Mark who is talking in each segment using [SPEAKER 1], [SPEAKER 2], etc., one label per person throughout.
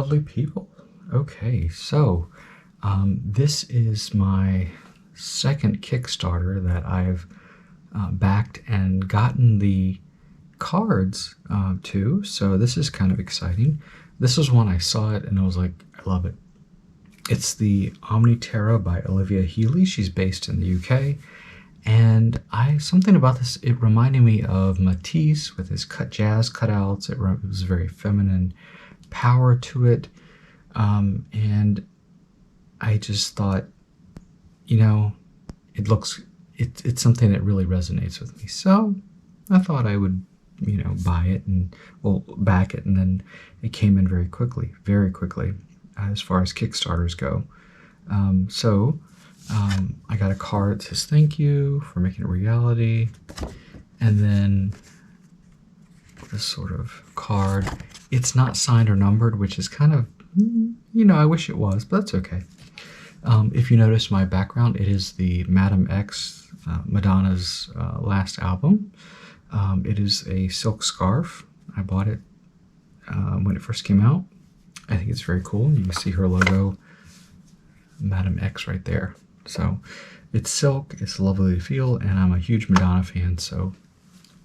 [SPEAKER 1] lovely people. Okay, so this is my second Kickstarter that I've backed and gotten the cards to, so this is kind of exciting. This was one I saw it and I was like, I love it. It's the Omniterra by Olivia Healy. She's based in the UK. And something about this, it reminded me of Matisse with his jazz cutouts. It was very feminine power to it. And I just thought, you know, it's something that really resonates with me. So I thought I would, you know, buy it and, well, back it. And then it came in very quickly, as far as Kickstarters go. I got a card that says thank you for making it a reality, and then this sort of card. It's not signed or numbered, which is kind of, you know, I wish it was, but that's okay. If you notice my background, it is the Madame X, Madonna's last album. It is a silk scarf. I bought it when it first came out. I think it's very cool. You can see her logo, Madame X, right there. So it's silk, it's lovely to feel, and I'm a huge Madonna fan, so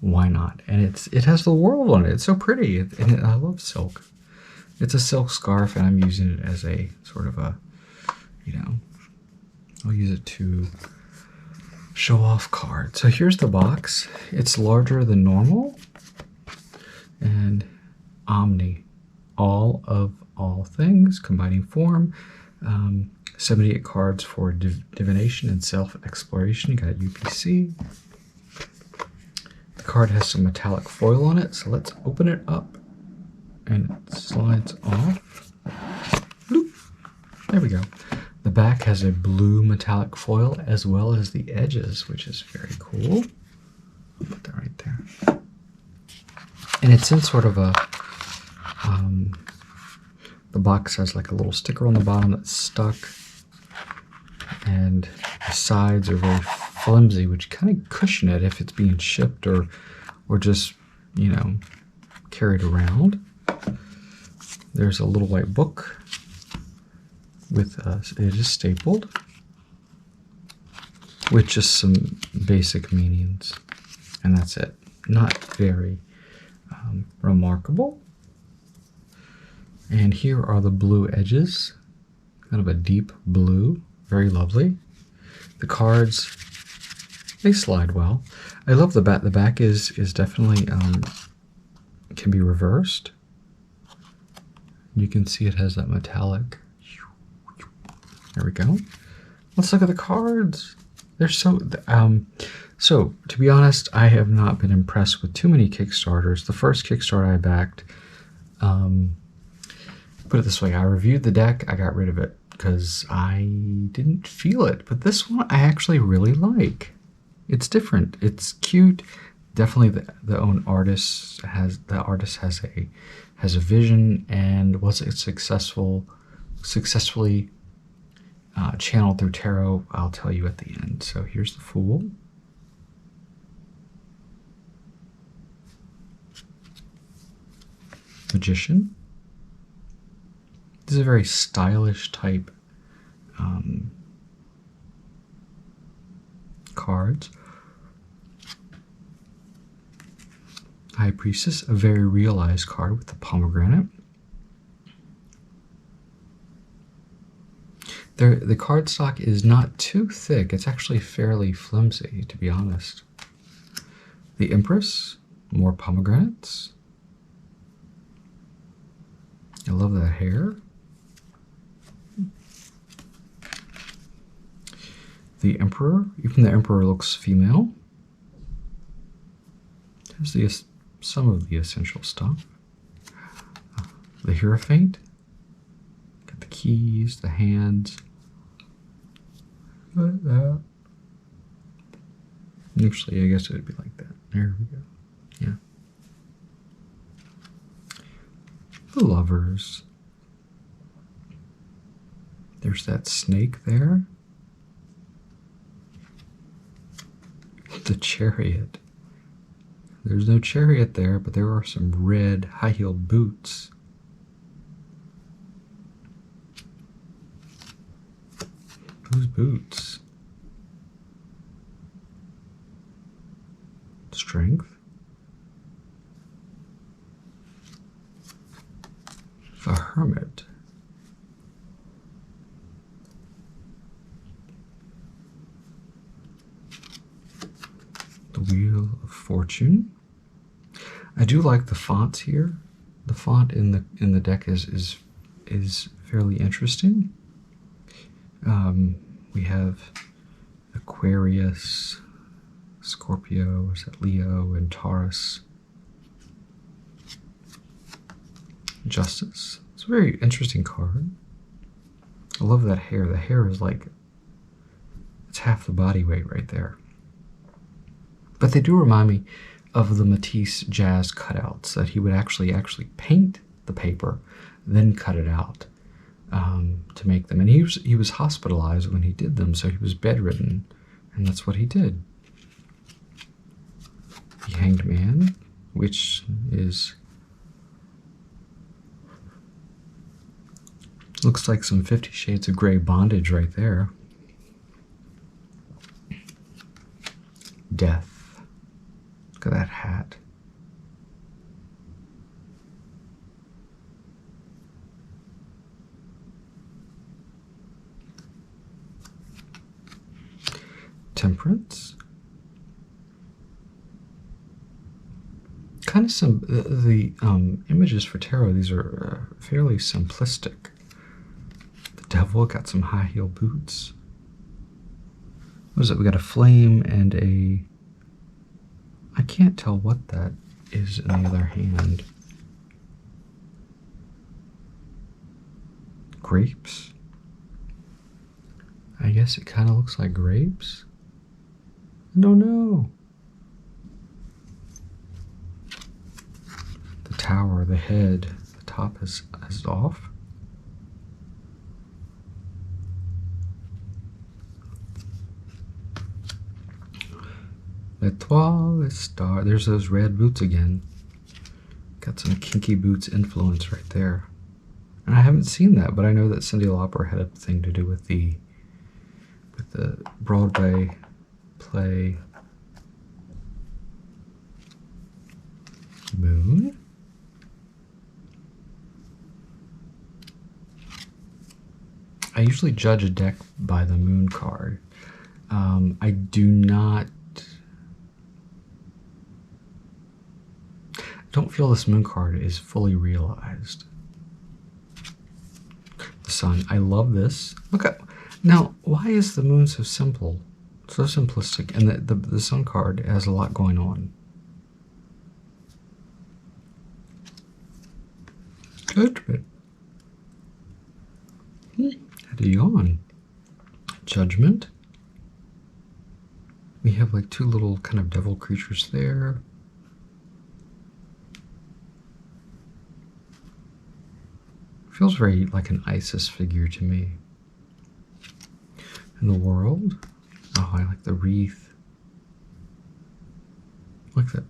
[SPEAKER 1] why not? And it has the world on it. It's so pretty, and I love silk. It's a silk scarf, and I'm using it as a sort of a, you know, I'll use it to show off card. So here's the box. It's larger than normal, and Omni, all of all things, combining form. 78 cards for divination and self-exploration. You got UPC. The card has some metallic foil on it, so let's open it up. And it slides off. Bloop. There we go. The back has a blue metallic foil as well as the edges, which is very cool. I'll put that right there. And it's in sort of a... the box has like a little sticker on the bottom that's stuck. And the sides are very flimsy, which kind of cushion it if it's being shipped or just, you know, carried around. There's a little white book with it is stapled with just some basic meanings, and that's it. Not very remarkable. And here are the blue edges, kind of a deep blue. Very lovely. The cards, they slide well. I love the back. The back is definitely, can be reversed. You can see it has that metallic. There we go. Let's look at the cards. They're so, so to be honest, I have not been impressed with too many Kickstarters. The first Kickstarter I backed, put it this way, I reviewed the deck, I got rid of it, because I didn't feel it. But this one I actually really like. It's different. It's cute. Definitely the artist has a vision, and was it successfully channeled through tarot? I'll tell you at the end. So here's the Fool. Magician. This is a very stylish type cards. High Priestess, a very realized card with the pomegranate. The cardstock is not too thick. It's actually fairly flimsy, to be honest. The Empress, more pomegranates. I love that hair. The Emperor, even the Emperor looks female. There's some of the essential stuff. The Hierophant. Got the keys, the hands. Like that. Actually, I guess it would be like that. There we go. Yeah. The Lovers. There's that snake there. The Chariot. There's no chariot there, but there are some red high-heeled boots. Those boots. Strength. A hermit. The Wheel of Fortune. I do like the fonts here. The font in the deck is fairly interesting. We have Aquarius, Scorpio, is that Leo, and Taurus. Justice. It's a very interesting card. I love that hair. The hair is like, it's half the body weight right there. But they do remind me of the Matisse jazz cutouts, that he would actually paint the paper, then cut it out to make them. And he was hospitalized when he did them, so he was bedridden, and that's what he did. The Hanged Man, which is, looks like some 50 Shades of Grey bondage right there. Death. Look at that hat. Temperance. Kind of some, the images for tarot, these are fairly simplistic. The Devil got some high heel boots. What is it? We got a flame and a, I can't tell what that is in the other hand. Grapes. I guess it kind of looks like grapes. I don't know. The tower, the head, the top is off. L'Etoile, the star. There's those red boots again. Got some kinky boots influence right there. And I haven't seen that, but I know that Cyndi Lauper had a thing to do with the Broadway play Moon. I usually judge a deck by the Moon card. I don't feel this Moon card is fully realized. The Sun. I love this. Look at, now, why is the Moon so simple? So simplistic, and the Sun card has a lot going on. Judgment. Had a yawn. Judgment. We have like two little kind of devil creatures there. Feels very like an Isis figure to me. In the World. Oh, I like the wreath. Like that.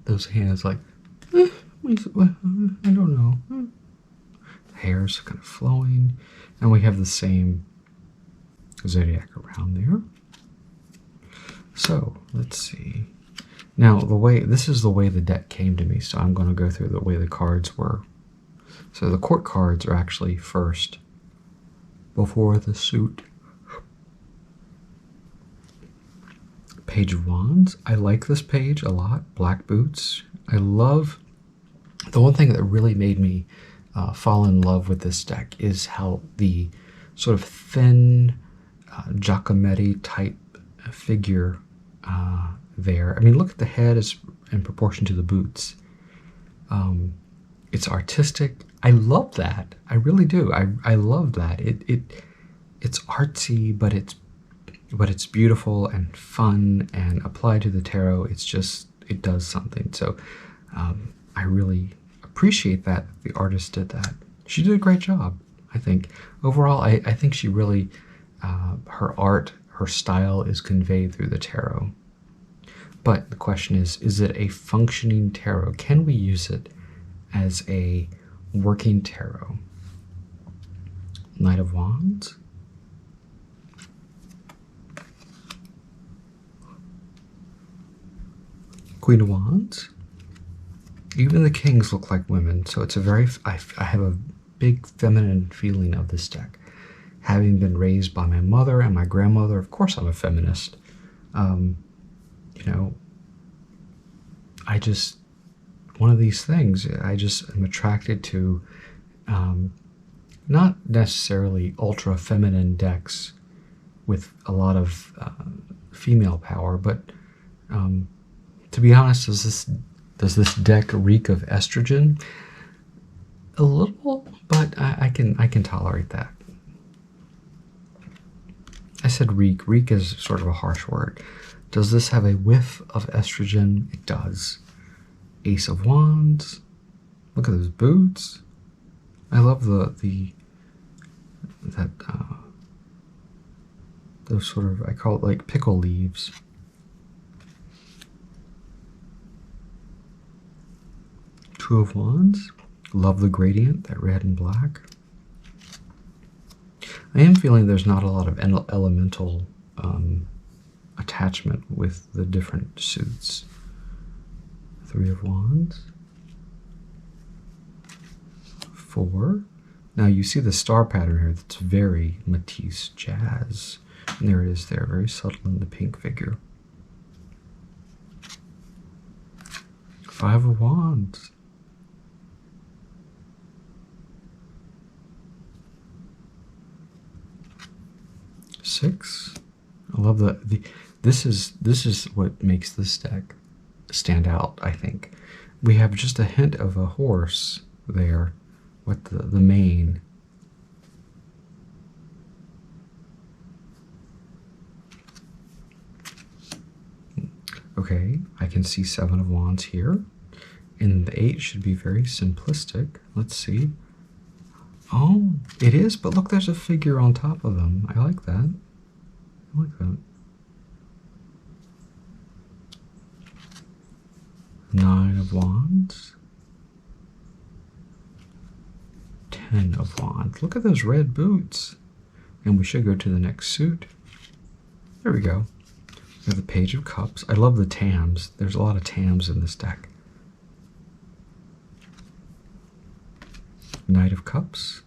[SPEAKER 1] Those hands, like, I don't know. The hair's kind of flowing, and we have the same zodiac around there. So let's see. Now this is the way the deck came to me, so I'm going to go through the way the cards were. So the court cards are actually first, before the suit. Page of Wands. I like this page a lot. Black boots. I love, the one thing that really made me fall in love with this deck is how the sort of thin Giacometti type figure there. I mean, look at the head is in proportion to the boots. It's artistic. I love that. I really do. I love that. It's artsy, but it's beautiful and fun, and applied to the tarot, it's just, it does something. So I really appreciate that the artist did that. She did a great job, I think. Overall, I think she really, her art, her style is conveyed through the tarot. But the question is it a functioning tarot? Can we use it as a working tarot? Knight of Wands. Queen of Wands. Even the kings look like women, so it's a very, I have a big feminine feeling of this deck. Having been raised by my mother and my grandmother, of course I'm a feminist. You know, I just, one of these things, I just am attracted to not necessarily ultra feminine decks with a lot of female power, but to be honest, does this deck reek of estrogen? A little, but I can tolerate that. I said reek. Reek is sort of a harsh word. Does this have a whiff of estrogen? It does. Ace of Wands. Look at those boots. I love those sort of, I call it like pickle leaves. Two of Wands. Love the gradient, that red and black. I am feeling there's not a lot of elemental attachment with the different suits. Three of Wands. Four. Now you see the star pattern here that's very Matisse jazz. And there it is there, very subtle in the pink figure. Five of Wands. Six. I love this is what makes this deck stand out, I think. We have just a hint of a horse there with the mane. Okay, I can see Seven of Wands here. And the 8 should be very simplistic. Let's see. Oh, it is, but look, there's a figure on top of them. I like that. I like that. 9 of Wands. 10 of Wands. Look at those red boots. And we should go to the next suit. There we go. We have the Page of Cups. I love the tams. There's a lot of tams in this deck. Knight of Cups.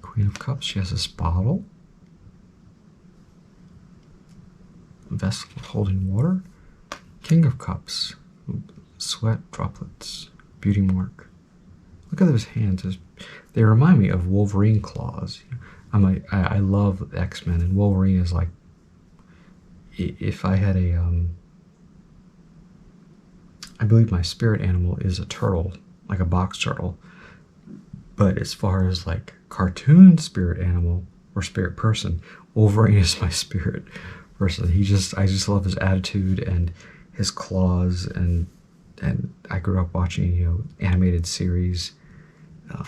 [SPEAKER 1] Queen of Cups. She has this bottle. A vessel holding water. King of Cups. Sweat droplets. Beauty mark. Look at those hands. They remind me of Wolverine claws. I love X-Men, and Wolverine is like, if I had a I believe my spirit animal is a turtle, like a box turtle. But as far as like cartoon spirit animal or spirit person, Wolverine is my spirit person. I just love his attitude and his claws, and I grew up watching, you know, animated series.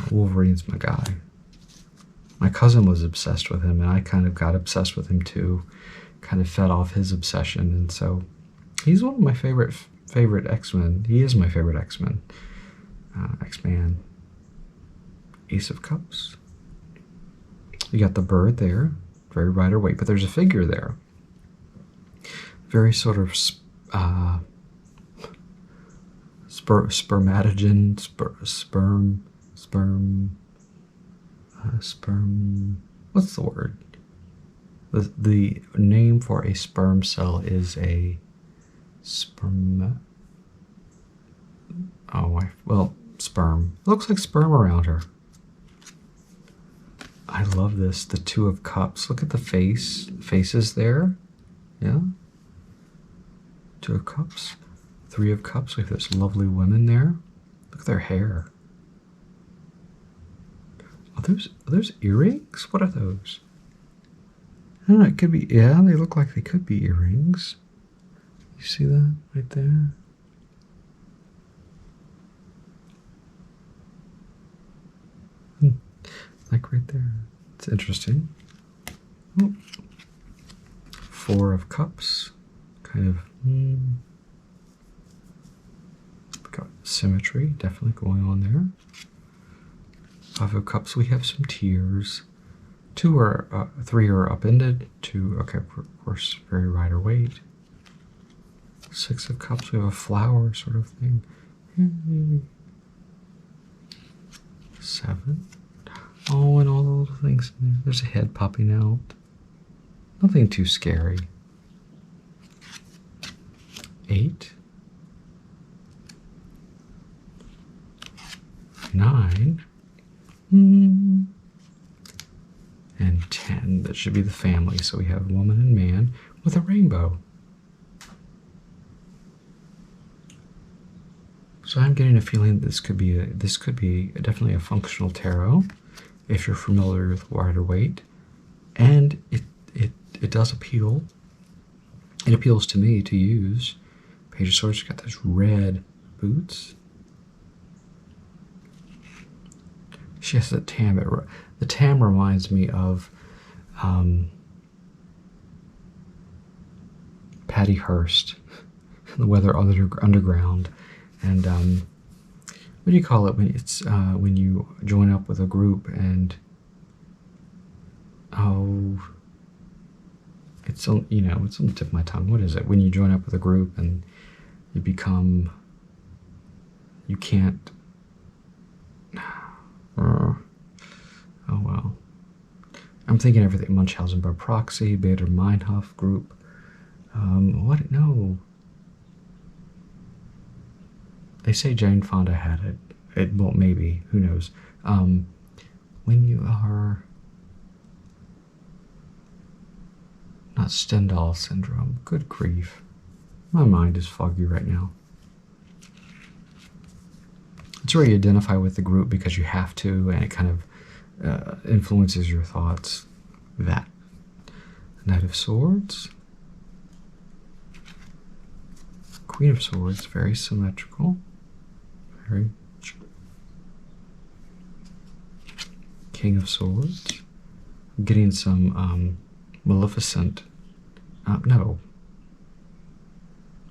[SPEAKER 1] Wolverine's my guy. My cousin was obsessed with him, and I kind of got obsessed with him too. Kind of fed off his obsession, and so he's one of my favorite X-Men. He is my favorite X-Men. X-Man. Ace of Cups. You got the bird there, very Rider-Waite, but there's a figure there. Very sort of spermatogen, sperm. What's the word? The name for a sperm cell is a sperm. Well, sperm. It looks like sperm around her. I love this. The Two of Cups. Look at the faces there. Yeah. Two of Cups. Three of Cups. We have those lovely women there. Look at their hair. Are those earrings? What are those? I don't know. It could be. Yeah, they look like they could be earrings. You see that right there? Like right there. It's interesting. Oh. Four of Cups. Kind of. Got symmetry definitely going on there. Five of Cups. We have some tears. 3 are upended. 2, okay, of course, very Rider Waite. 6 of Cups, we have a flower sort of thing. 7. Oh, and all those things. There's a head popping out. Nothing too scary. 8. 9. And 10. That should be the family. So we have woman and man with a rainbow. So I'm getting a feeling this could be definitely a functional tarot if you're familiar with Rider Waite, and it does appeal. It appeals to me to use. Page of Swords got those red boots. She has a tam. The tam reminds me of Patty Hearst, the Weather Underground. And what do you call it when it's when you join up with a group and it's on, you know, it's on the tip of my tongue. What is it when you join up with a group and you can't oh well. I'm thinking everything. Munchausen by proxy, Bader Meinhof group. What? No. They say Jane Fonda had it. Well, maybe. Who knows? When you are not Stendhal syndrome. Good grief. My mind is foggy right now. It's where you identify with the group because you have to, and it kind of influences your thoughts. That. Knight of Swords. Queen of Swords, very symmetrical. Very. King of Swords. I'm getting some Maleficent. No.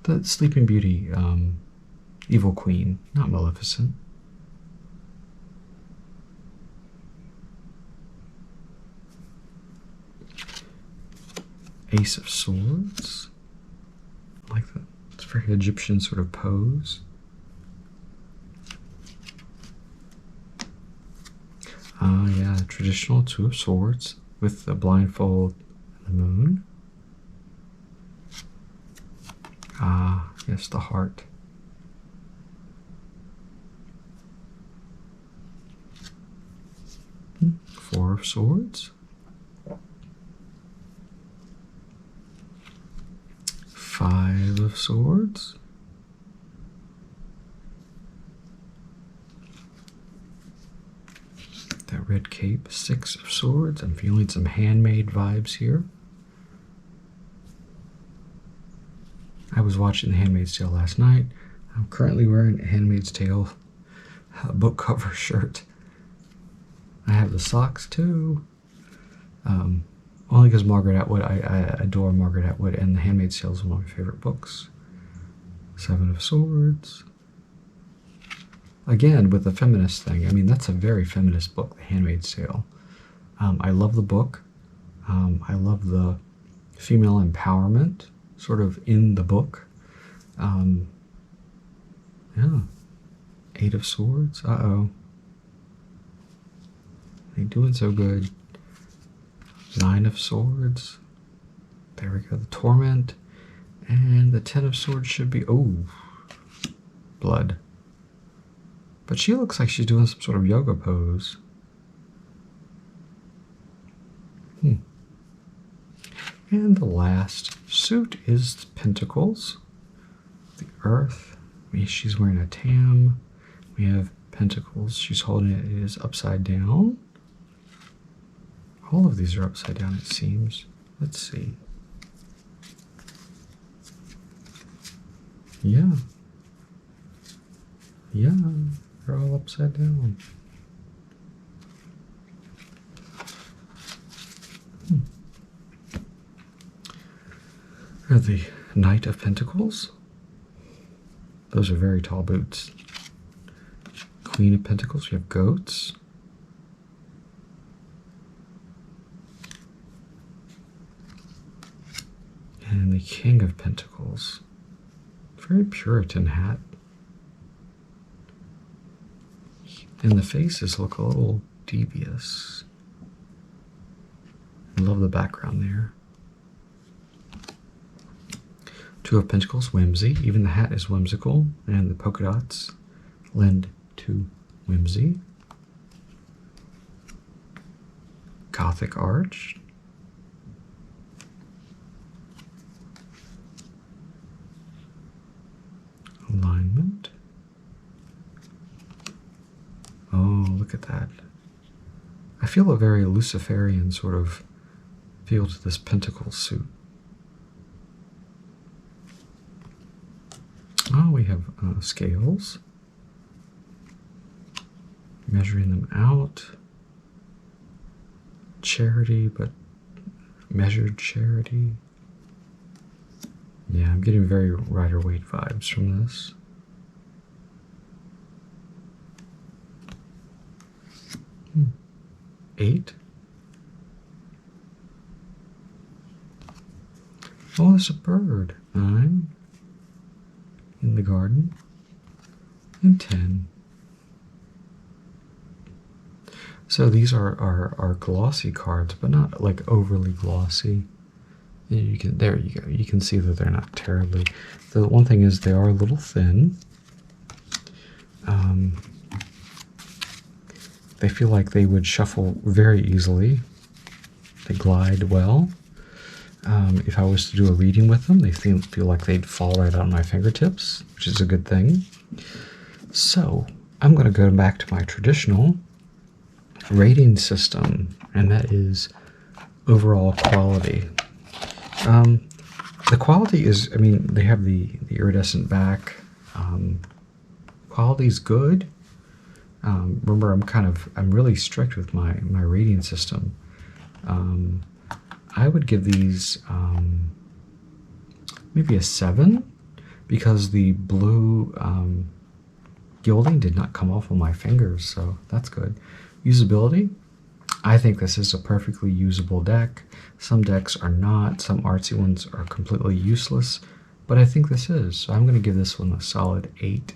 [SPEAKER 1] The Sleeping Beauty, Evil Queen, not Maleficent. Ace of Swords. I like that. It's a very Egyptian sort of pose. Yeah, traditional Two of Swords with the blindfold and the moon. Yes, the heart. Four of Swords. Five of Swords. That red cape. Six of Swords. I'm feeling some handmade vibes here. I was watching The Handmaid's Tale last night. I'm currently wearing a Handmaid's Tale book cover shirt. I have the socks too. Only because Margaret Atwood, I adore Margaret Atwood, and The Handmaid's Tale is one of my favorite books. Seven of Swords. Again, with the feminist thing. I mean, that's a very feminist book, The Handmaid's Tale. I love the book. I love the female empowerment sort of in the book. Yeah. Eight of Swords. Uh-oh. Ain't doing so good. Nine of Swords. There we go. The Torment. And the Ten of Swords should be... Oh. Blood. But she looks like she's doing some sort of yoga pose. And the last suit is Pentacles. The Earth. She's wearing a tam. We have Pentacles. She's holding it. It is upside down. All of these are upside down, it seems. Let's see. Yeah. Yeah, they're all upside down. The Knight of Pentacles. Those are very tall boots. Queen of Pentacles. We have goats. the King of Pentacles. Very Puritan hat. And the faces look a little devious. I love the background there. Two of Pentacles, whimsy. Even the hat is whimsical, and the polka dots lend to whimsy. Gothic arch. Alignment. Oh, look at that. I feel a very Luciferian sort of feel to this pentacle suit. Oh, we have scales. Measuring them out. Charity, but measured charity. Yeah, I'm getting very Rider-Waite vibes from this. Eight. Oh, there's a bird. 9. In the garden. And 10. So these are glossy cards, but not like overly glossy. You can, there you go. You can see that they're not terribly. The one thing is they are a little thin. They feel like they would shuffle very easily. They glide well. If I was to do a reading with them, they feel like they'd fall right on my fingertips, which is a good thing. So I'm going to go back to my traditional rating system, and that is overall quality. The quality is, I mean, they have the iridescent back. Quality's good. Remember, I'm really strict with my rating system. I would give these maybe a 7, because the blue gilding did not come off of my fingers, so that's good. Usability, I think this is a perfectly usable deck. Some decks are not, some artsy ones are completely useless, but I think this is. So I'm going to give this one a solid 8.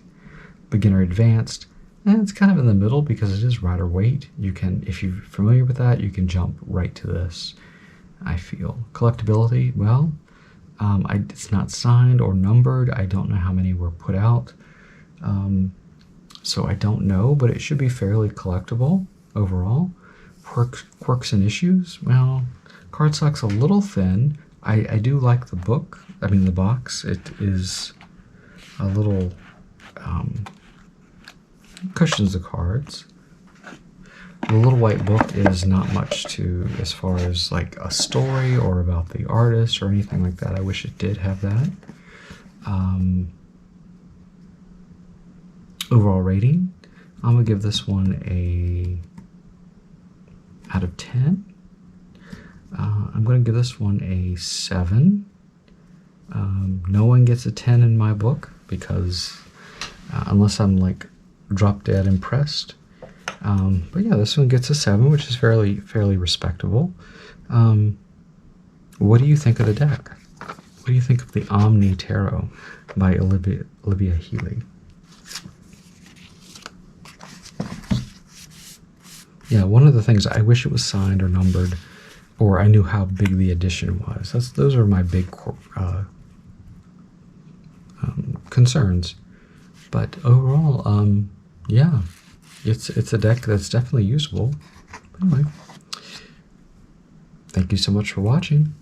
[SPEAKER 1] Beginner advanced, and it's kind of in the middle because it is Rider-Waite. You can, if you're familiar with that, you can jump right to this, I feel. Collectability, well, it's not signed or numbered. I don't know how many were put out, so I don't know, but it should be fairly collectible overall. Quirks and issues, well, cardstock's a little thin. I do like the book, I mean the box. It is a little, cushions the cards. The little white book is not much to, as far as like a story or about the artist or anything like that. I wish it did have that. Overall rating, I'm gonna give this one a out of 10. I'm gonna give this one a 7. No one gets a 10 in my book because unless I'm like drop dead impressed. But yeah, this one gets a 7, which is fairly respectable. What do you think of the deck? What do you think of the Omniterra by Olivia Healy? Yeah, one of the things, I wish it was signed or numbered, or I knew how big the edition was. Those are my big concerns. But overall, yeah, it's a deck that's definitely usable. Anyway, thank you so much for watching.